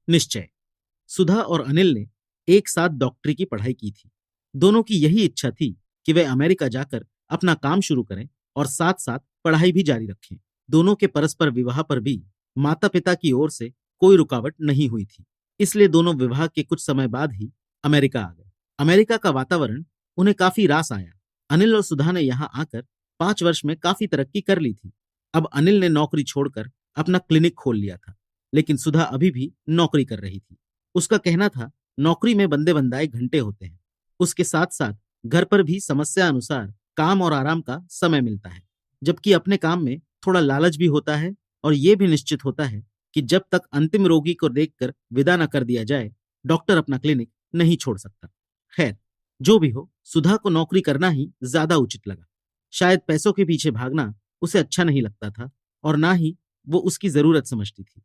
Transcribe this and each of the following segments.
निश्चय। सुधा और अनिल ने एक साथ डॉक्टरी की पढ़ाई की थी। दोनों की यही इच्छा थी कि वे अमेरिका जाकर अपना काम शुरू करें और साथ साथ पढ़ाई भी जारी रखें। दोनों के परस्पर विवाह पर भी माता पिता की ओर से कोई रुकावट नहीं हुई थी। इसलिए दोनों विवाह के कुछ समय बाद ही अमेरिका आ गए। अमेरिका का वातावरण उन्हें काफी रास आया। अनिल और सुधा ने यहाँ आकर 5 वर्ष में काफी तरक्की कर ली थी। अब अनिल ने नौकरी छोड़कर अपना क्लिनिक खोल लिया था, लेकिन सुधा अभी भी नौकरी कर रही थी। उसका कहना था, नौकरी में बंदे बंदाए घंटे होते हैं, उसके साथ साथ घर पर भी समस्या अनुसार काम और आराम का समय मिलता है, जबकि अपने काम में थोड़ा लालच भी होता है और यह भी निश्चित होता है कि जब तक अंतिम रोगी को देखकर विदा न कर दिया जाए, डॉक्टर अपना क्लिनिक नहीं छोड़ सकता। खैर, जो भी हो, सुधा को नौकरी करना ही ज्यादा उचित लगा। शायद पैसों के पीछे भागना उसे अच्छा नहीं लगता था और ना ही वो उसकी जरूरत समझती थी।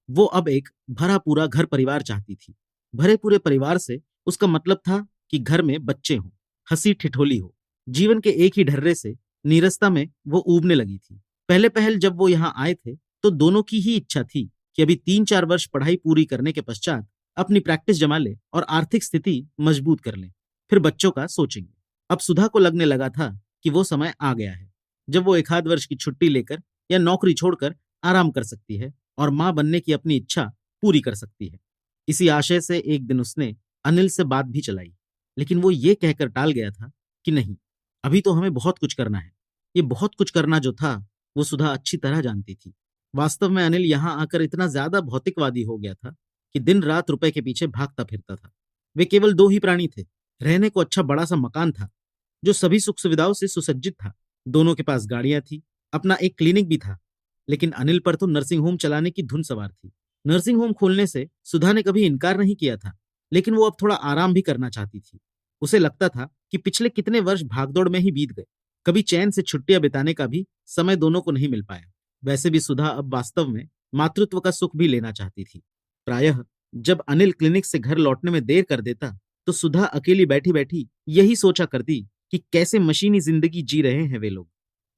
वो अब एक भरा पूरा घर परिवार चाहती थी। भरे पूरे परिवार से उसका मतलब था कि घर में बच्चे हों, हंसी ठिठोली हो। जीवन के एक ही ढर्रे से नीरसता में वो ऊबने लगी थी। पहले पहल जब वो यहाँ आए थे तो दोनों की ही इच्छा थी कि अभी 3-4 वर्ष पढ़ाई पूरी करने के पश्चात अपनी प्रैक्टिस जमा ले और आर्थिक स्थिति मजबूत कर ले, फिर बच्चों का सोचेंगे। अब सुधा को लगने लगा था कि वो समय आ गया है जब वो 1 आध वर्ष की छुट्टी लेकर या नौकरी छोड़कर आराम कर सकती है और मां बनने की अपनी इच्छा पूरी कर सकती है। इसी आशय से एक दिन उसने अनिल से बात भी चलाई, लेकिन वो ये कहकर टाल गया था कि नहीं, अभी तो हमें बहुत कुछ करना है। ये बहुत कुछ करना जो था वो सुधा अच्छी तरह जानती थी। वास्तव में अनिल यहाँ आकर इतना ज्यादा भौतिकवादी हो गया था कि दिन रात रुपए के पीछे भागता फिरता था। वे केवल दो ही प्राणी थे। रहने को अच्छा बड़ा सा मकान था जो सभी सुख सुविधाओं से सुसज्जित था। दोनों के पास गाड़ियां थी, अपना एक क्लिनिक भी था। लेकिन अनिल पर तो नर्सिंग होम चलाने की धुन सवार थी। नर्सिंग होम खोलने से सुधा ने कभी इनकार नहीं किया था, लेकिन वो अब थोड़ा आराम भी करना चाहती थी। उसे लगता था कि पिछले कितने वर्ष भागदौड़ में ही बीत गए, कभी चैन से छुट्टियां बिताने का भी समय दोनों को नहीं मिल पाया। वैसे भी सुधा अब वास्तव में मातृत्व का सुख भी लेना चाहती थी। प्रायः जब अनिल क्लिनिक से घर लौटने में देर कर देता तो सुधा अकेली बैठी बैठी यही सोचा करती कि कैसे मशीनी जिंदगी जी रहे हैं वे लोग।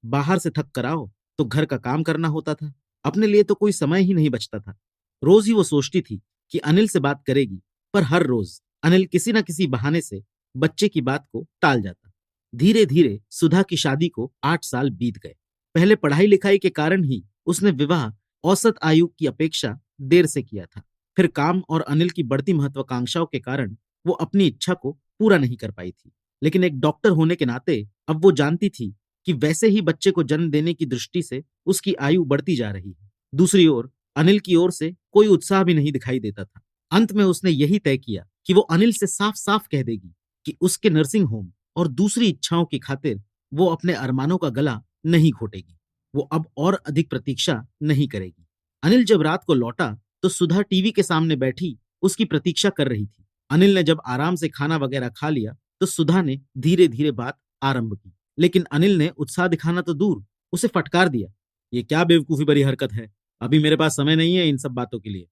बाहर से थक कर आओ तो घर का काम करना होता था, अपने लिए तो कोई समय ही नहीं बचता था। रोज ही वो सोचती थी कि अनिल से बात करेगी, पर हर रोज अनिल किसी न किसी बहाने से बच्चे की बात को टाल जाता। धीरे धीरे सुधा की शादी को 8 साल बीत गए। पहले पढ़ाई लिखाई के कारण ही उसने विवाह औसत आयु की अपेक्षा देर से किया था। फिर काम और अनिल की बढ़ती महत्वाकांक्षाओं के कारण वो अपनी इच्छा को पूरा नहीं कर पाई थी। लेकिन एक डॉक्टर होने के नाते अब वो जानती थी कि वैसे ही बच्चे को जन्म देने की दृष्टि से उसकी आयु बढ़ती जा रही है। दूसरी ओर अनिल की ओर से कोई उत्साह भी नहीं दिखाई देता था। अंत में उसने यही तय किया कि वो अनिल से साफ साफ कह देगी कि उसके नर्सिंग होम और दूसरी इच्छाओं की खातिर वो अपने अरमानों का गला नहीं घोटेगी। वो अब और अधिक प्रतीक्षा नहीं करेगी। अनिल जब रात को लौटा तो सुधा टीवी के सामने बैठी उसकी प्रतीक्षा कर रही थी। अनिल ने जब आराम से खाना वगैरह खा लिया तो सुधा ने धीरे धीरे बात आरंभ की। लेकिन अनिल ने उत्साह दिखाना तो दूर, उसे फटकार दिया। ये क्या बेवकूफी भरी हरकत है? अभी मेरे पास समय नहीं है इन सब बातों के लिए।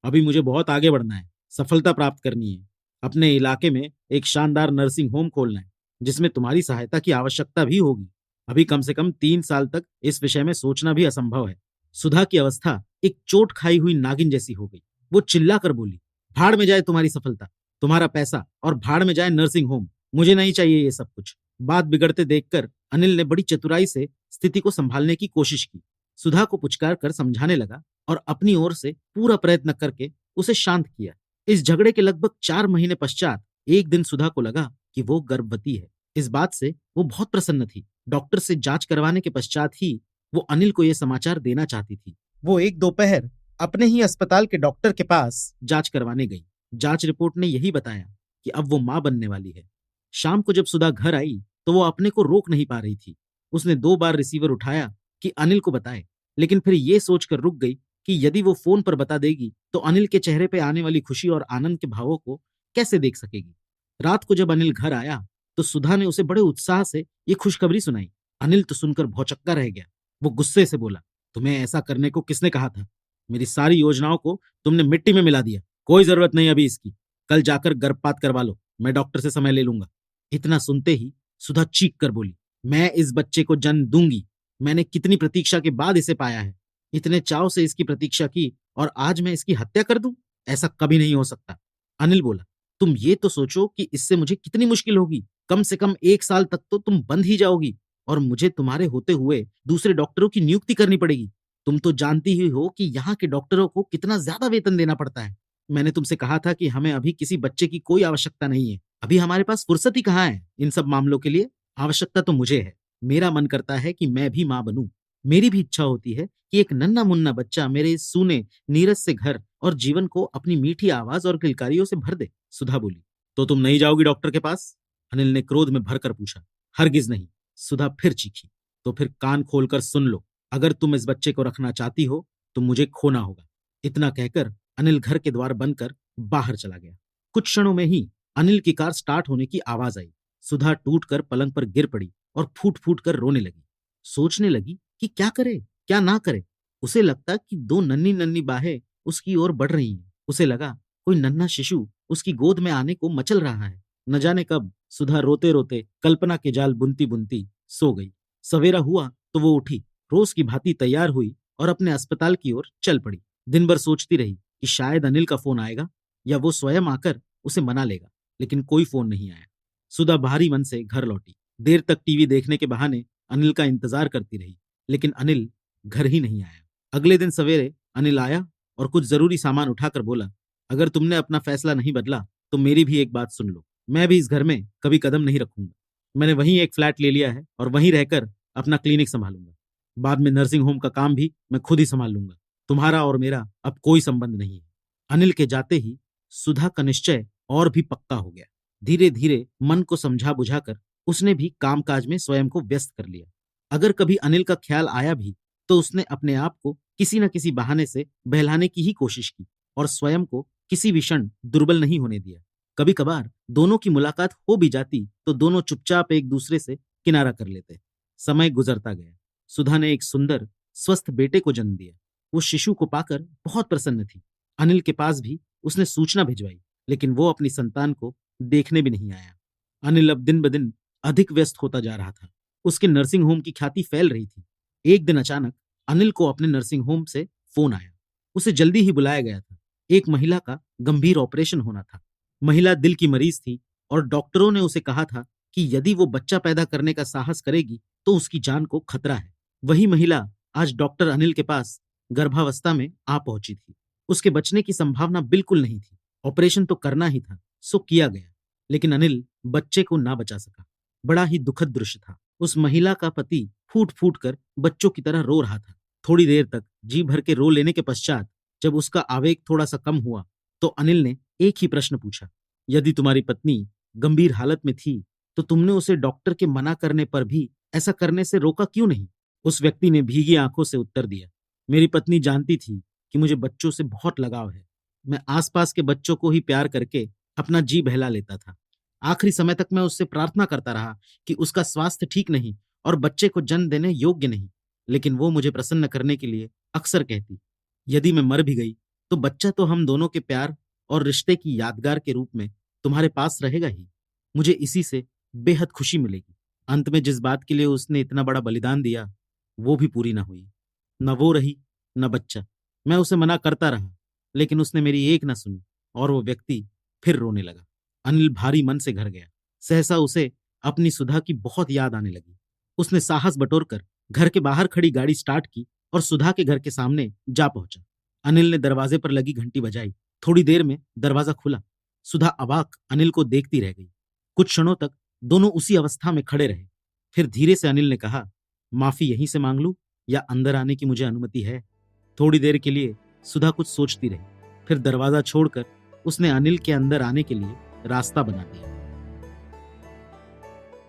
अभी मुझे बहुत आगे बढ़ना है, सफलता प्राप्त करनी है। अपने इलाके में एक शानदार नर्सिंग होम खोलना है जिसमें तुम्हारी सहायता की आवश्यकता भी होगी। अभी कम से कम 3 साल तक इस विषय में सोचना भी असंभव है। सुधा की अवस्था एक चोट खाई हुई नागिन जैसी हो गई। वो चिल्ला कर बोली, भाड़ में जाए तुम्हारी सफलता, तुम्हारा पैसा और भाड़ में जाए नर्सिंग होम। मुझे नहीं चाहिए ये सब कुछ। बात बिगड़ते देखकर अनिल ने बड़ी चतुराई से स्थिति को संभालने की कोशिश की। सुधा को पुचकार कर समझाने लगा और अपनी ओर से पूरा प्रयत्न करके उसे शांत किया। इस झगड़े के लगभग 4 महीने पश्चात एक दिन सुधा को लगा कि वो गर्भवती है। इस बात से वो बहुत प्रसन्न थी। डॉक्टर से जांच करवाने के पश्चात ही वो अनिल को यह समाचार देना चाहती थी। वो एक दोपहर अपने ही अस्पताल के डॉक्टर के पास जांच करवाने गई। जांच रिपोर्ट ने यही बताया कि अब वो मां बनने वाली है। शाम को जब सुधा घर आई तो वो अपने को रोक नहीं पा रही थी। उसने 2 बार रिसीवर उठाया कि अनिल को बताए, लेकिन फिर ये सोचकर रुक गई कि यदि वो फोन पर बता देगी तो अनिल के चेहरे पे आने वाली खुशी और आनंद के भावों को कैसे देख सकेगी। रात को जब अनिल घर आया तो सुधा ने उसे बड़े उत्साह से ये खुशखबरी सुनाई। अनिल तो सुनकर भौचक्का रह गया। वो गुस्से से बोला, तुम्हें ऐसा करने को किसने कहा था? मेरी सारी योजनाओं को तुमने मिट्टी में मिला दिया। कोई जरूरत नहीं अभी इसकी। कल जाकर गर्भपात करवा लो, मैं डॉक्टर से समय ले लूंगा। इतना सुनते ही सुधा चीख कर बोली, मैं इस बच्चे को जन्म दूंगी। मैंने कितनी प्रतीक्षा के बाद इसे पाया है। इतने चाव से इसकी प्रतीक्षा की और आज मैं इसकी हत्या कर दूं? ऐसा कभी नहीं हो सकता। अनिल बोला, तुम ये तो सोचो कि इससे मुझे कितनी मुश्किल होगी। कम से कम 1 साल तक तो तुम बंद ही जाओगी और मुझे तुम्हारे होते हुए दूसरे डॉक्टरों की नियुक्ति करनी पड़ेगी। तुम तो जानती ही हो कि यहाँ के डॉक्टरों को कितना ज्यादा वेतन देना पड़ता है। मैंने तुमसे कहा था कि हमें अभी किसी बच्चे की कोई आवश्यकता नहीं है। अभी हमारे पास फुर्सत ही कहाँ है इन सब मामलों के लिए। आवश्यकता तो मुझे है। मेरा मन करता है कि मैं भी माँ बनूं। मेरी भी इच्छा होती है कि एक नन्हा मुन्ना बच्चा मेरे इस सूने नीरस से घर और जीवन को अपनी मीठी आवाज और किलकारियों से भर दे। सुधा बोली, तो तुम नहीं जाओगी डॉक्टर के पास? अनिल ने क्रोध में भरकर पूछा। हरगिज नहीं। सुधा फिर चीखी। तो फिर कान खोलकर सुन लो। अगर तुम इस बच्चे को रखना चाहती हो तो मुझे खोना होगा। इतना कहकर अनिल घर के द्वार बंद कर बाहर चला गया। कुछ क्षणों में ही अनिल की कार स्टार्ट होने की आवाज आई। सुधा टूटकर पलंग पर गिर पड़ी और फूट फूट कर रोने लगी। सोचने लगी कि क्या करे क्या ना करे। उसे लगता कि दो नन्ही नन्ही बाहें उसकी ओर बढ़ रही हैं। उसे लगा कोई नन्हा शिशु उसकी गोद में आने को मचल रहा है। न जाने कब सुधा रोते रोते कल्पना के जाल बुनती बुनती सो गई। सवेरा हुआ तो वो उठी, रोज की भांति तैयार हुई और अपने अस्पताल की ओर चल पड़ी। दिन भर सोचती रही कि शायद अनिल का फोन आएगा या वो स्वयं आकर उसे मना लेगा, लेकिन कोई फोन नहीं आया। सुधा भारी मन से घर लौटी। देर तक टीवी देखने के बहाने अनिल का इंतजार करती रही, लेकिन अनिल घर ही नहीं आया। अगले दिन सवेरे अनिल आया और कुछ जरूरी सामान उठाकर बोला, अगर तुमने अपना फैसला नहीं बदला तो मेरी भी एक बात सुन लो। मैं भी इस घर में कभी कदम नहीं रखूंगा। मैंने वहीं एक फ्लैट ले लिया है और वहीं रहकर अपना क्लिनिक संभालूंगा। बाद में नर्सिंग होम का काम भी मैं खुद ही संभाल लूंगा। तुम्हारा और मेरा अब कोई संबंध नहीं है। अनिल के जाते ही सुधा का निश्चय और भी पक्का हो गया। धीरे धीरे मन को समझा बुझाकर उसने भी कामकाज में स्वयं को व्यस्त कर लिया। अगर कभी अनिल का ख्याल आया भी तो उसने अपने आप को किसी न किसी बहाने से बहलाने की ही कोशिश की और स्वयं को किसी भी क्षण दुर्बल नहीं होने दिया। कभी कभार दोनों की मुलाकात हो भी जाती तो दोनों चुपचाप एक दूसरे से किनारा कर लेते। समय गुजरता गया। सुधा ने एक सुंदर स्वस्थ बेटे को जन्म दिया। वो शिशु को पाकर बहुत प्रसन्न थी। अनिल के पास भी उसने सूचना भिजवाई, लेकिन वो अपनी संतान को देखने भी नहीं आया। अनिल अब दिन ब दिन अधिक व्यस्त होता जा रहा था। उसके नर्सिंग होम की ख्याति फैल रही थी। एक दिन अचानक अनिल को अपने नर्सिंग होम से फोन आया। उसे जल्दी ही बुलाया गया था। एक महिला का गंभीर ऑपरेशन होना था। महिला दिल की मरीज थी और डॉक्टरों ने उसे कहा था कि यदि वो बच्चा पैदा करने का साहस करेगी तो उसकी जान को खतरा है। वही महिला आज डॉक्टर अनिल के पास गर्भावस्था में आ पहुंची थी। उसके बचने की संभावना बिल्कुल नहीं थी। ऑपरेशन तो करना ही था, सो किया गया, लेकिन अनिल बच्चे को ना बचा सका। बड़ा ही दुखद दृश्य था। उस महिला का पति फूट फूट कर बच्चों की तरह रो रहा था। थोड़ी देर तक जी भर के रो लेने के पश्चात जब उसका आवेग थोड़ा सा कम हुआ तो अनिल ने एक ही प्रश्न पूछा, यदि तुम्हारी पत्नी गंभीर हालत में थी तो तुमने उसे डॉक्टर के मना करने पर भी ऐसा करने से रोका क्यों नहीं? उस व्यक्ति ने भीगी आंखों से उत्तर दिया, मेरी पत्नी जानती थी कि मुझे बच्चों से बहुत लगाव है। मैं आसपास के बच्चों को ही प्यार करके अपना जी बहला लेता था। आखिरी समय तक मैं उससे प्रार्थना करता रहा कि उसका स्वास्थ्य ठीक नहीं और बच्चे को जन्म देने योग्य नहीं, लेकिन वो मुझे प्रसन्न करने के लिए अक्सर कहती, यदि मैं मर भी गई तो बच्चा तो हम दोनों के प्यार और रिश्ते की यादगार के रूप में तुम्हारे पास रहेगा ही। मुझे इसी से बेहद खुशी मिलेगी। अंत में जिस बात के लिए उसने इतना बड़ा बलिदान दिया वो भी पूरी ना हुई। न वो रही न बच्चा। मैं उसे मना करता रहा, लेकिन उसने मेरी एक ना सुनी और वो व्यक्ति फिर रोने लगा। अनिल भारी मन से घर गया। सहसा उसे अपनी सुधा की बहुत याद आने लगी। उसने साहस बटोरकर घर के बाहर खड़ी गाड़ी स्टार्ट की और सुधा के घर के सामने जा पहुंचा। अनिल ने दरवाजे पर लगी घंटी बजाई। थोड़ी देर में दरवाजा खुला। सुधा अवाक अनिल को देखती रह गई। कुछ क्षणों तक दोनों उसी अवस्था में खड़े रहे। फिर धीरे से अनिल ने कहा, माफी यहीं से मांग लूं या अंदर आने की मुझे अनुमति है? थोड़ी देर के लिए सुधा कुछ सोचती रही। फिर दरवाजा छोड़कर उसने अनिल के अंदर आने के लिए रास्ता बना दिया।